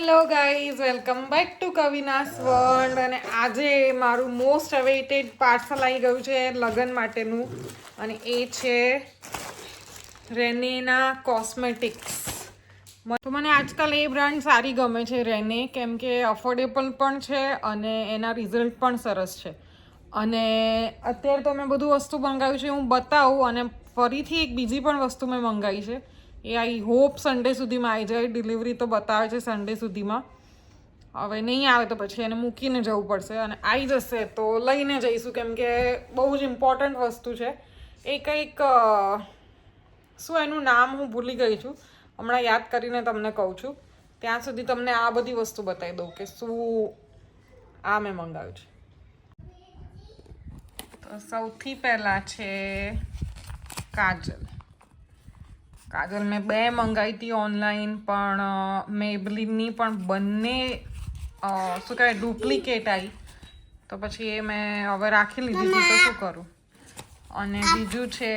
Hello guys, welcome back to Kavina's world. અને આજે મારું મોસ્ટ અવેઇટેડ પાર્સલ આવી ગયું છે લગ્ન માટેનું, અને એ છે રેનેના કોસ્મેટિક્સ. તો મને આજકાલ એ બ્રાન્ડ સારી ગમે છે રેને, કેમ કે અફોર્ડેબલ પણ છે અને એના રિઝલ્ટ પણ સરસ છે. અને અત્યારે તો મેં બધું વસ્તુ મંગાવ્યું છે, હું બતાવું. અને ફરીથી એક બીજી પણ વસ્તુ મેં મંગાવી છે, એ આઈ હોપ સન્ડે સુધીમાં આવી જાય. ડિલિવરી તો બતાવે છે સન્ડે સુધીમાં. હવે નહીં આવે તો પછી એને મૂકીને જવું પડશે, અને આવી જશે તો લઈને જઈશું, કેમ કે બહુ જ ઇમ્પોર્ટન્ટ વસ્તુ છે. એ કંઈક શું એનું નામ હું ભૂલી ગઈ છું, હમણાં યાદ કરીને તમને કહું છું. ત્યાં સુધી તમને આ બધી વસ્તુ બતાવી દઉં કે શું આ મેં મંગાવ્યું છે. તો સૌથી પહેલાં છે કાજલ. કાજલ મેં 2 મંગાવી હતી ઓનલાઈન, પણ મેબલિનની પણ બંને શું કહેવાય ડુપ્લિકેટ આવી, તો પછી એ મેં હવે રાખી લીધી હતી, તો શું કરું. અને બીજું છે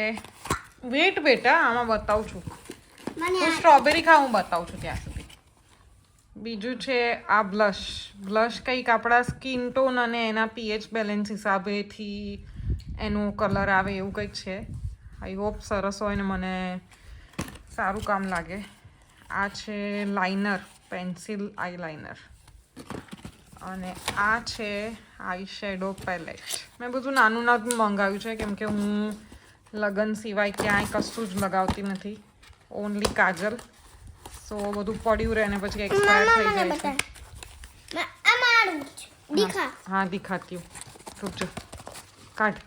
વેટ બેટા, આમાં બતાવું છું, હું સ્ટ્રોબેરી ખાઉં બતાવું છું ત્યાં સુધી. બીજું છે આ બ્લશ કંઈક આપણા સ્કિન ટોન અને એના પીએચ બેલેન્સ હિસાબેથી એનું કલર આવે એવું કંઈક છે. આઈ હોપ સરસ હોય ને મને સારું કામ લાગે. આ છે લાઇનર, પેન્સિલ આઈ લાઇનર. અને આ છે આઈ શેડો પેલેટ. મેં બધું નાનું નાનું મંગાવ્યું છે, કેમ કે હું લગ્ન સિવાય ક્યાંય કશું જ લગાવતી નથી, ઓનલી કાજલ. સો બધું પડ્યું રહે ને પછી એક્સપાયર થઈ જાય છે. હા દિખાતી હું, રૂકજો, કાઢ.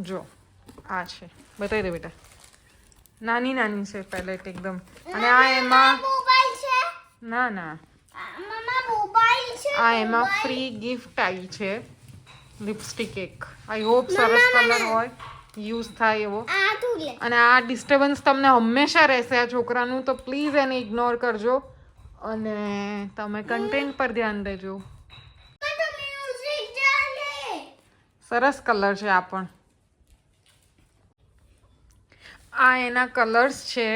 જો આ છે, બતાવી દે બેટા. નાની નાની છે પેલેટ એકદમ. અને આ એમાં ના આ એમાં ફ્રી ગિફ્ટ આવી છે લિપસ્ટિક એક. આઈ હોપ સરસ કલર હોય, યુઝ થાય એવો. અને આ ડિસ્ટર્બન્સ તમને હંમેશા રહેશે આ છોકરાનું, તો પ્લીઝ એને ઇગ્નોર કરજો અને તમે કન્ટેન્ટ પર ધ્યાન દેજો. સરસ કલર છે આ પણ. આ એના કલર્સ છે.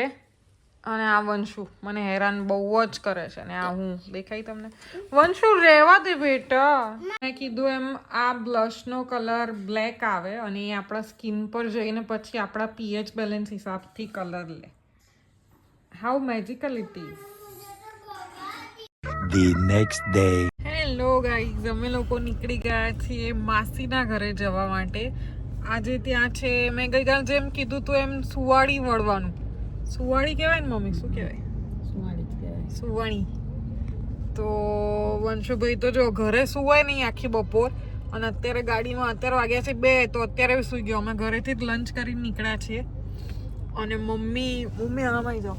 અને આ વંશુ મને હેરાન બહુ જ કરે છે. અને આ હું દેખાય તમને, વંશુ રહેવા દે બેટા. મેં કીધું એમ આ બ્લશનો કલર બ્લેક આવે, અને એ આપણા સ્કિન પર જઈને પછી આપણા પીએચ બેલેન્સ હિસાબથી કલર લે. How magical it is. The next day. Hello guys, અમે લોકો નીકળી ગયા છીએ માસીના ઘરે જવા માટે. આજે ત્યાં છે, મેં ગઈકાલ જેમ કીધું તું એમ સુવાડી વળવાનું. સુવાડી કહેવાય ને મમ્મી, શું કહેવાય? સુવાણી. તો વંશુભાઈ તો જો ઘરે સુવાય નહીં આખી બપોર, અને અત્યારે ગાડીમાં અત્યારે વાગ્યા છે 2, તો અત્યારે સુઈ ગયો. અમે ઘરેથી જ લંચ કરીને નીકળ્યા છીએ. અને મમ્મી આમાં જાઓ,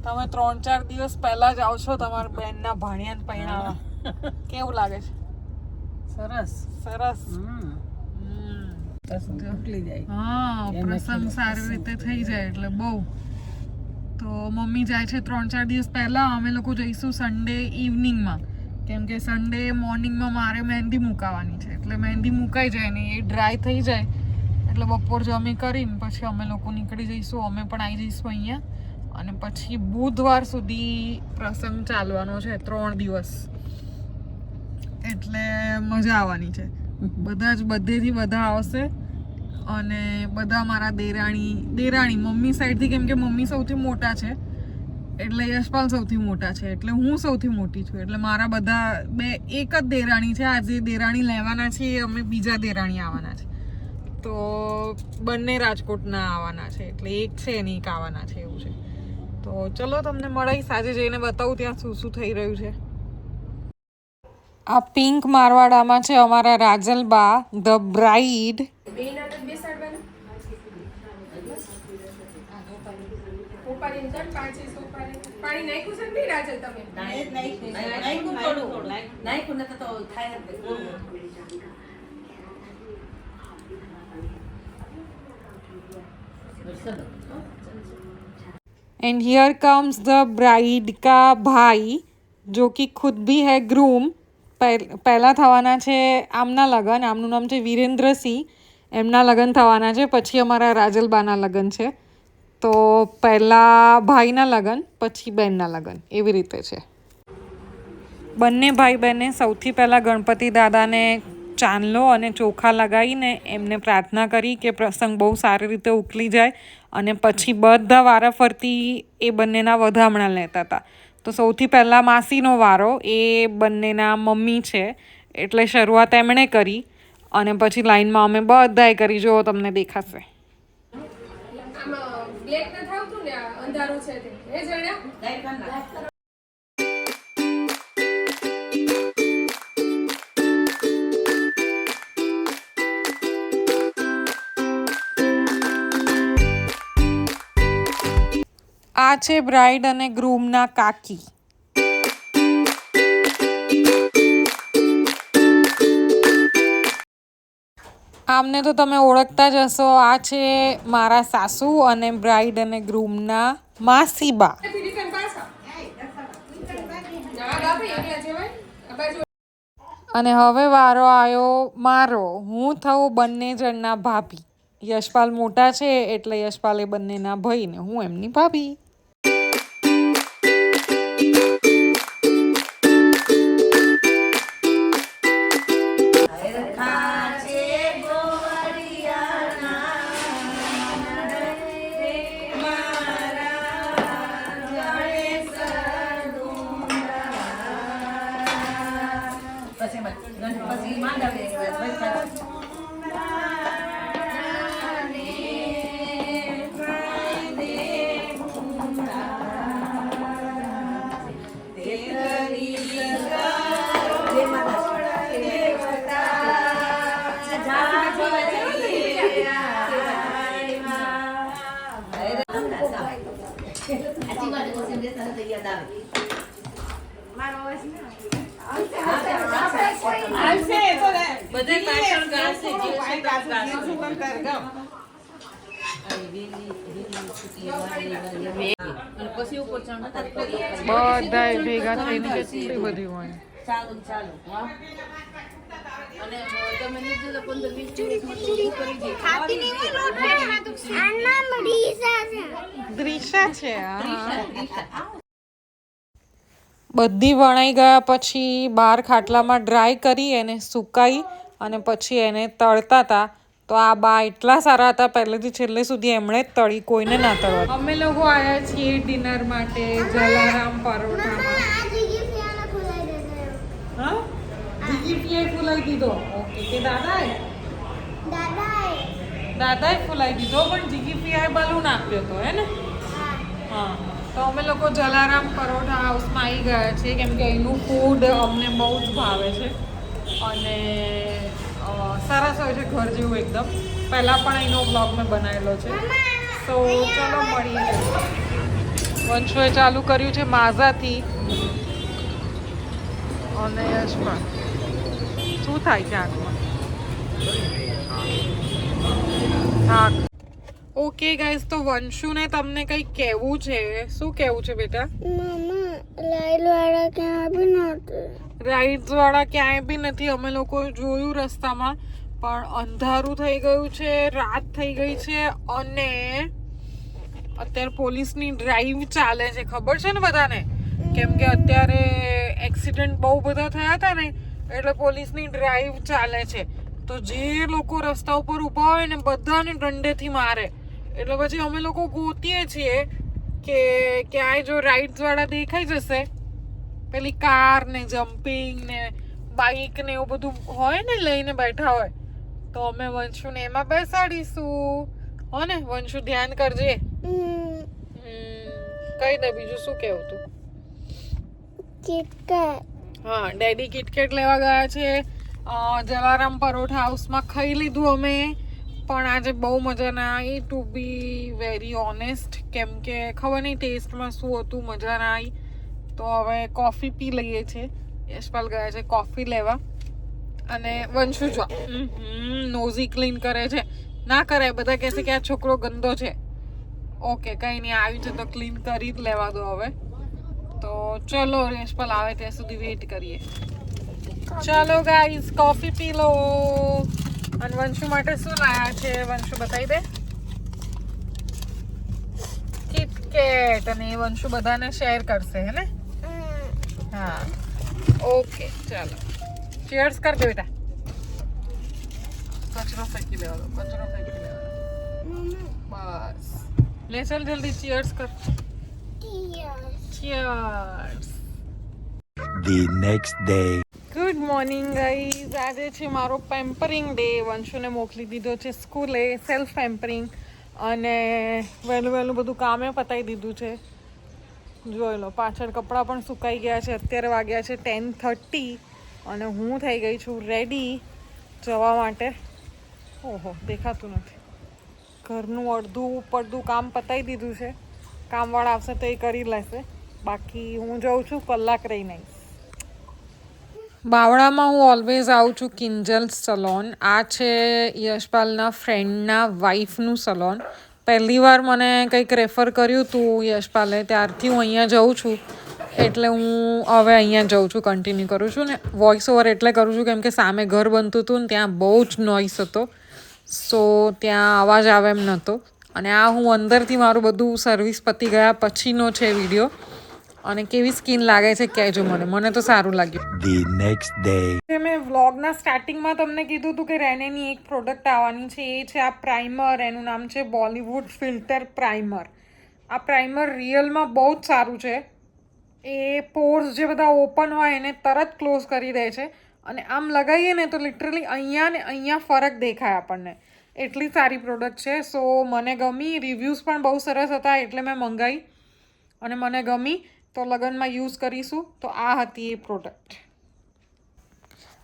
તમે 3-4 દિવસ પહેલાં જ આવશો તમારા બેનના ભાણિયાને પરણાવવા. કેવું લાગે છે? સરસ. હા, પ્રસંગ સારી રીતે થઈ જાય એટલે બહુ. તો મમ્મી જાય છે 3-4 દિવસ પહેલા. અમે લોકો જઈશું સન્ડે ઇવનિંગમાં, કેમ કે સન્ડે મોર્નિંગમાં મારે મહેંદી મુકાવાની છે. એટલે મહેંદી મુકાઈ જાય ને એ ડ્રાય થઈ જાય એટલે બપોર જમી કરીને પછી અમે લોકો નીકળી જઈશું. અમે પણ આવી જઈશું અહીંયા. અને પછી બુધવાર સુધી પ્રસંગ ચાલવાનો છે, 3 દિવસ. એટલે મજા આવવાની છે. બધેથી બધા આવશે. અને બધા મારા દેરાણી મમ્મી સાઈડથી, કેમ કે મમ્મી સૌથી મોટા છે, એટલે યશપાલ સૌથી મોટા છે, એટલે હું સૌથી મોટી છું. એટલે મારા બધા એક જ દેરાણી છે. આજે દેરાણી લેવાના છે, અમે બીજા દેરાણી આવવાના છે. તો બંને રાજકોટના આવવાના છે, એટલે એક છે ને એક આવવાના છે, એવું છે. તો ચલો તમને મળીશ, આજે જઈને બતાવું ત્યાં શું શું થઈ રહ્યું છે. આ પિંક મારવાડામાં છે અમારા Rajalba, the bride. And here comes the bride का भाई, जो कि खुद भी है ग्रूम. પહેલા થવાના છે આમના લગ્ન. આમનું નામ છે વિરેન્દ્રસિંહ. એમના લગ્ન થવાના છે, પછી અમારા રાજલબાના લગ્ન છે. તો પહેલાં ભાઈના લગ્ન, પછી બેનના લગ્ન, એવી રીતે છે. બંને ભાઈ બહેને સૌથી પહેલાં ગણપતિ દાદાને ચાંદલો અને ચોખા લગાવીને એમને પ્રાર્થના કરી કે પ્રસંગ બહુ સારી રીતે ઉકલી જાય અને પછી બધા વારાફરતી એ બંનેના વધામણા લેતા હતા. તો સૌથી પહેલાં માસીનો વારો, એ બંનેના મમ્મી છે એટલે શરૂઆત એમણે કરી અને પછી લાઈનમાં અમે બધાએ કરી. જો તમને દેખાશે. આ છે બ્રાઇડ અને ગ્રૂમના કાકી. આમને તો તમે ઓળખતા જ હશો. આ છે મારા સાસુ અને બ્રાઇડ અને ગ્રૂમના માસીબા. અને હવે વારો આવ્યો મારો. હું થઉં બંને જણના ભાભી. યશપાલ મોટા છે એટલે યશપાલ એ બંનેના ભાઈ ને હું એમની ભાભી. બધા ભેગા થઈને કેટલી બધી હોય. દ્રિશા છે. બધી વણાઈ ગયા પછી બહાર ખાટલામાં ડ્રાય કરી એને સુકાઈ અને પછી એને તળતા હતા. તો આ બા એટલા સારા હતા, પહેલેથી છેલ્લે સુધી એમણે જ તળી, કોઈને ના તળવા. અમે લોકો આવ્યા છીએ ડિનર માટે જલારામ પરોઠામાં. હા, જીગીપીએ ફુલાઈ દીધો. ઓકે, કે દાદાએ ફુલાઈ દીધો, પણ જીગીપીએ બલૂન આપ્યો હતો હે ને. હા, તો અમે લોકો જલારામ પરોઠા હાઉસમાં આવી ગયા છીએ કેમ કે એનું ફૂડ અમને બહુ જ ભાવે છે અને સરસ હોય છે, ઘર જેવું એકદમ. પહેલાં પણ એનો બ્લોગ મેં બનાવેલો છે. તો ચલો મળીએ. વંશુએ ચાલુ કર્યું છે માઝાથી અને યશમાં શું થાય છે આંખમાં? હા. ઓકે ગાઈસ, તો વંશુને તમને કંઈક કહેવું છે. શું કહેવું છે બેટા? રાઇડ્સ વાળા ક્યાંય બી નથી. અમે લોકો જોયું રસ્તામાં, પણ અંધારું થઈ ગયું છે, રાત થઈ ગઈ છે અને અત્યારે પોલીસની ડ્રાઈવ ચાલે છે. ખબર છે ને બધાને, કેમ કે અત્યારે એક્સિડન્ટ બહુ બધા થયા હતા ને, એટલે પોલીસની ડ્રાઈવ ચાલે છે. તો જે લોકો રસ્તા ઉપર ઊભા હોય ને બધાને દંડેથી મારે. એટલે પછી અમે લોકો ગોતીએ છીએ કે ક્યાંય જો રાઇડ્સ વાળા દેખાઈ જશે, પેલી કાર ને જમ્પિંગ ને બાઇક ને એવું બધું હોય ને લઈને બેઠા હોય, તો અમે વંશુને એમાં બેસાડીશું. હો ને વંશુ, ધ્યાન કરજે. કઈ દે બીજું શું કેવું તું? કિટકેટ. હા, ડેડી કિટકેટ લેવા ગયા છે. જલારામ પરોઠા હાઉસમાં ખાઈ લીધું અમે, પણ આજે બહુ મજા ના આવી, ટુ બી વેરી ઓનેસ્ટ. કેમ કે ખબર નહીં ટેસ્ટમાં શું હતું, મજા ના આવી. તો હવે કોફી પી લઈએ છીએ. યશપાલ ગયા છે કોફી લેવા અને વંશુ જો નોઝી ક્લીન કરે છે. ના કરે, બધા કહે છે કે આ છોકરો ગંદો છે. ઓકે, કંઈ નહીં, આવ્યું છે તો ક્લીન કરી જ લેવા દો હવે. તો ચલો યશપાલ આવે ત્યાં સુધી વેઇટ કરીએ. ચાલો ગાઈઝ, કોફી પી લો. અને વંશુ માટે શું લાયા છે વંશુ બતાવી દે. કિટકેટ. અને એ વંશુ બધાને શેર કરશે હે ને. હા, ઓકે ચાલો ચીયર્સ કર દે બેટા. કચરો ફેંકી દેવાનો, કચરો ફેંકી દેવાનો. બસ લે ચાલ જલ્દી ચીયર્સ કર. Cheers. The next day. Good morning guys. આજે છે મારો પેમ્પરિંગ ડે. વંશુને મોકલી દીધો છે સ્કૂલે, સેલ્ફ પેમ્પરિંગ, અને વહેલું બધું કામે પતાવી દીધું છે. જોઈ લો પાછળ કપડાં પણ સુકાઈ ગયા છે. અત્યારે વાગ્યા છે 10:30 અને હું થઈ ગઈ છું રેડી જવા માટે. ઓહો દેખાતું નથી. ઘરનું અડધું કામ પતાવી દીધું છે. કામવાળા આવશે તો એ કરી લેશે, બાકી હું જાઉં છું, કલાક રહીને આવીશ. બાવળામાં હું ઓલવેઝ આવું છું કિંજલ સલોન. આ છે યશપાલના ફ્રેન્ડના વાઈફનું સલોન. પહેલી વાર મને કંઈક રેફર કર્યું હતું યશપાલે, ત્યારથી હું અહીંયા જાઉં છું. એટલે હું હવે અહીંયા જાઉં છું, કન્ટિન્યુ કરું છું. ને વોઇસ ઓવર એટલે કરું છું કેમ કે સામે ઘર બનતું હતું ને ત્યાં બહુ જ નોઈસ હતો, સો ત્યાં અવાજ આવે એમ નહોતો. અને આ હું અંદરથી મારું બધું સર્વિસ પતી ગયા પછીનો છે વિડીયો. અને કેવી સ્કિન લાગે છે કહેજો મને તો સારું લાગ્યું. The next day. મેં વ્લોગના સ્ટાર્ટિંગમાં તમને કીધું હતું કે રેનેની એક પ્રોડક્ટ આવવાની છે, એ છે આ પ્રાઇમર. એનું નામ છે બોલિવૂડ ફિલ્ટર પ્રાઇમર. આ પ્રાઇમર રિયલમાં બહુ જ સારું છે. એ પોર્સ જે બધા ઓપન હોય એને તરત ક્લોઝ કરી દે છે. અને આમ લગાવીએ ને તો લિટરલી અહીંયા ફરક દેખાય આપણને. એટલી સારી પ્રોડક્ટ છે. સો મને ગમી. રિવ્યૂઝ પણ બહુ સરસ હતા એટલે મેં મંગાવી અને મને ગમી. તો લગ્નમાં યુઝ કરીશું. તો આ હતી એ પ્રોડક્ટ.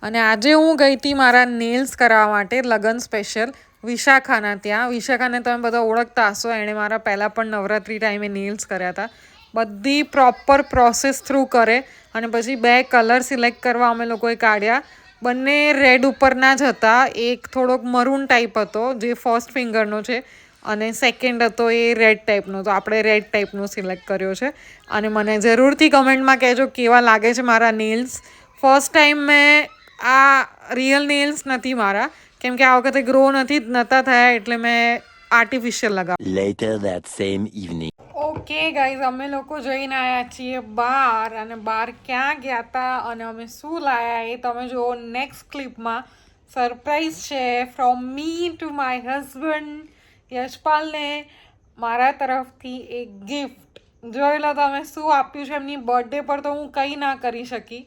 અને આજે હું ગઈ હતી મારા નેલ્સ કરાવવા માટે, લગ્ન સ્પેશિયલ વિશાખાના ત્યાં. વિશાખાને તમે બધા ઓળખતા હશો, એણે મારા પહેલાં પણ નવરાત્રિ ટાઈમે નેલ્સ કર્યા હતા. બધી પ્રોપર પ્રોસેસ થ્રુ કરે અને પછી 2 કલર સિલેક્ટ કરવા અમે લોકોએ કાઢ્યા. બંને રેડ ઉપરના જ હતા. એક થોડોક મરૂન ટાઈપ હતો જે ફર્સ્ટ ફિંગરનો છે, અને સેકન્ડ હતો એ રેડ ટાઈપનો. તો આપણે રેડ ટાઈપનો સિલેક્ટ કર્યો છે. અને મને જરૂરથી કમેન્ટમાં કહેજો કેવા લાગે છે મારા નેલ્સ. ફર્સ્ટ ટાઈમ મેં આ રિયલ નેલ્સ નથી મારા, કેમ કે આ વખતે ગ્રો નહોતા થયા એટલે મેં આર્ટિફિશિયલ લગાવ્યા. Later that same evening. Okay guys, અમે લોકો જઈને આવ્યા છીએ બહાર. અને બહાર ક્યાં ગયા હતા અને અમે શું લાવ્યા એ તમે જુઓ નેક્સ્ટ ક્લિપમાં. સરપ્રાઈઝ છે from me to my husband. યશપાલને મારા તરફથી એક ગિફ્ટ. જોઈ લો તમે શું આપ્યું છે. એમની બર્થડે પર તો હું કંઈ ના કરી શકી,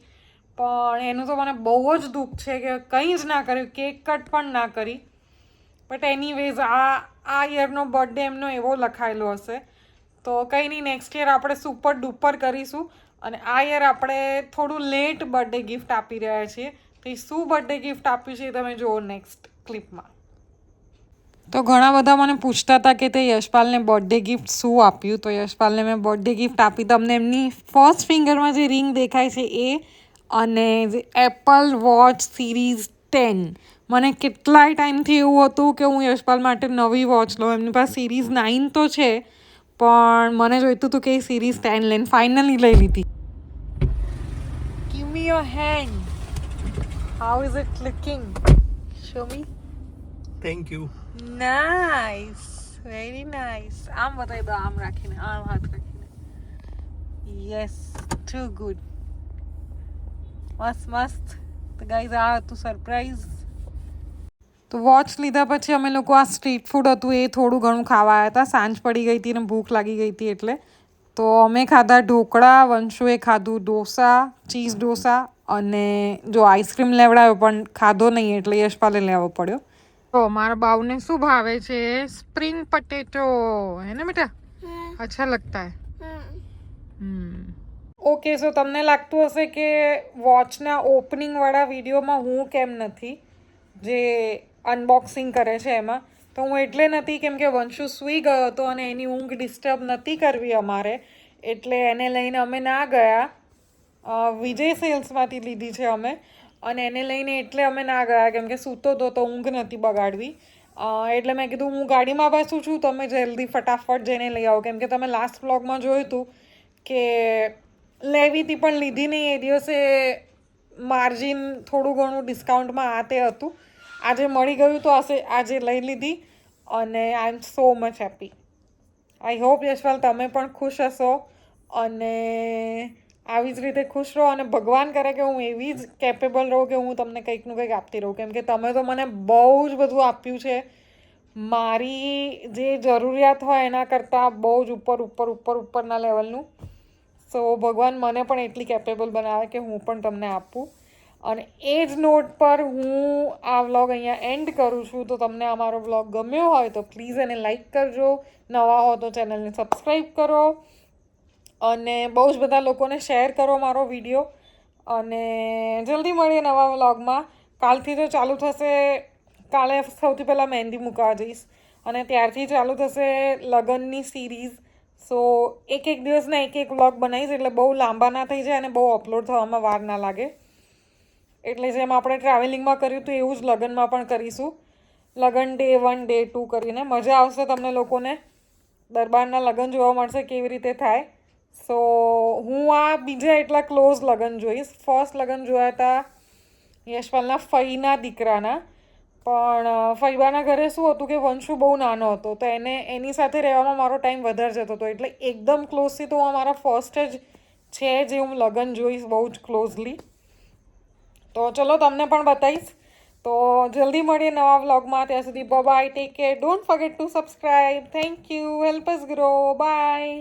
પણ એનું તો મને બહુ જ દુઃખ છે કે કંઈ જ ના કર્યું, કેક કટ પણ ના કરી. બટ એનીવેઝ આ યરનો બર્થડે એમનો એવો લખાયેલો હશે, તો કંઈ નહીં, નેક્સ્ટ યર આપણે સુપર ડુપર કરીશું. અને આ યર આપણે થોડું લેટ બર્થડે ગિફ્ટ આપી રહ્યા છીએ. તો એ શું બર્થડે ગિફ્ટ આપ્યું છે એ તમે જુઓ નેક્સ્ટ ક્લિપમાં. તો ઘણા બધા મને પૂછતા હતા કે તે યશપાલને બર્થડે ગિફ્ટ શું આપ્યું. તો યશપાલને મેં બર્થડે ગિફ્ટ આપી તમને એમની ફર્સ્ટ ફિંગરમાં જે રિંગ દેખાય છે એ, અને જે એપલ વોચ સિરીઝ 10. મને કેટલાય ટાઈમથી એવું હતું કે હું યશપાલ માટે નવી વોચ લઉં. એમની પાસે સિરીઝ 9 તો છે, પણ મને જોઈતું હતું કે એ સિરીઝ 10 લઈને ફાઇનલી લઈ લીધી. Give me your hand. How is it looking? Show me. Thank you. Nice, very nice. આમ બતાવી દો, આમ રાખીને, આમ હાથ રાખીને. Yes, too good. મસ્ત. તો ગાઈઝ આ હતું સરપ્રાઈઝ. તો વોચ લીધા પછી અમે લોકો આ સ્ટ્રીટ ફૂડ હતું એ થોડું ઘણું ખાવા આવ્યા હતા. સાંજ પડી ગઈ હતી અને ભૂખ લાગી ગઈ હતી એટલે. તો અમે ખાધા ઢોકળા, વંશુએ ખાધું ઢોસા, ચીઝ ઢોસા, અને જો આઈસ્ક્રીમ લેવડાવ્યો પણ ખાધો નહીં એટલે યશપાલે લેવો પડ્યો. તો મારા બાવને શું ભાવે છે? સ્પ્રિંગ પટેટો, હે ને બેટા? અચ્છા લગતા હે. ઓકે, સો તમને લાગતું હશે કે વોચના ઓપનિંગવાળા વિડીયોમાં હું કેમ નથી, જે અનબોક્સિંગ કરે છે એમાં. તો હું એટલે નથી કેમ કે વંશુ સૂઈ ગયો હતો અને એની ઊંઘ ડિસ્ટર્બ નથી કરવી અમારે, એટલે એને લઈને અમે ના ગયા. વિજય સેલ્સમાંથી લીધી છે અમે, અને એને લઈને એટલે અમે ના ગયા કેમ કે સૂતો હતો તો ઊંઘ નથી બગાડવી. એટલે મેં કીધું હું ગાડીમાં બેસું છું, તમે જલ્દી ફટાફટ જઈને લઈ આવો. કેમ કે તમે લાસ્ટ વ્લોગમાં જોયું હતું કે લેવી હતી પણ લીધી નહીં. એ દિવસે માર્જિન થોડું ઘણું ડિસ્કાઉન્ટમાં આ તે હતું. આજે મળી ગયું તો આજે લઈ લીધી, અને I am so much happy. I hope Yashpal તમે પણ ખુશ હશો. અને આવી જ રીતે ખુશ રહો અને ભગવાન કરે કે હું એવી જ કેપેબલ રહું કે હું તમને કંઈકનું કંઈક આપતી રહું, કેમ કે તમે તો મને બહુ જ બધું આપ્યું છે. મારી જે જરૂરિયાત હોય એના કરતાં બહુ જ ઉપરના લેવલનું. સો ભગવાન મને પણ એટલી કેપેબલ બનાવે કે હું પણ તમને આપું. અને એ જ નોટ પર હું આ વ્લોગ અહીંયા એન્ડ કરું છું. તો તમને અમારો વ્લોગ ગમ્યો હોય તો પ્લીઝ એને લાઈક કરજો, નવા હો તો ચેનલને સબસ્ક્રાઈબ કરો અને બહુ જ બધા લોકોને શેર કરો મારો વિડીયો. અને જલ્દી મળીએ નવા વ્લોગમાં. કાલથી તો ચાલુ થશે, કાલે સૌથી પહેલાં મહેંદી મૂકવા જઈશ અને ત્યારથી ચાલુ થશે લગ્નની સિરીઝ. સો એક દિવસના એક વ્લોગ બનાવીશ, એટલે બહુ લાંબા ના થઈ જાય અને બહુ અપલોડ થવામાં વાર ના લાગે. એટલે જેમ આપણે ટ્રાવેલિંગમાં કર્યું હતું એવું જ લગ્નમાં પણ કરીશું. લગ્ન ડે 1 ડે 2 કરીને મજા આવશે તમને લોકોને. દરબારના લગ્ન જોવા મળશે કેવી રીતે થાય. સો હું આ બીજા એટલા ક્લોઝ લગ્ન જોઈશ. ફર્સ્ટ લગ્ન જોયા હતા યશપાલના ફઈના દીકરાના, પણ ફઈબાના ઘરે શું હતું કે વંશુ બહુ નાનો હતો, તો એની સાથે રહેવામાં મારો ટાઈમ વધારે જતો હતો. એટલે એકદમ ક્લોઝથી તો અમારા ફર્સ્ટ જ છે જે હું લગ્ન જોઈશ બહુ જ ક્લોઝલી. તો ચલો તમને પણ બતાવીશ. તો જલ્દી મળીએ નવા વ્લોગમાં. ત્યાં સુધી bye, take care, don't forget to subscribe. Thank you, help us grow, by.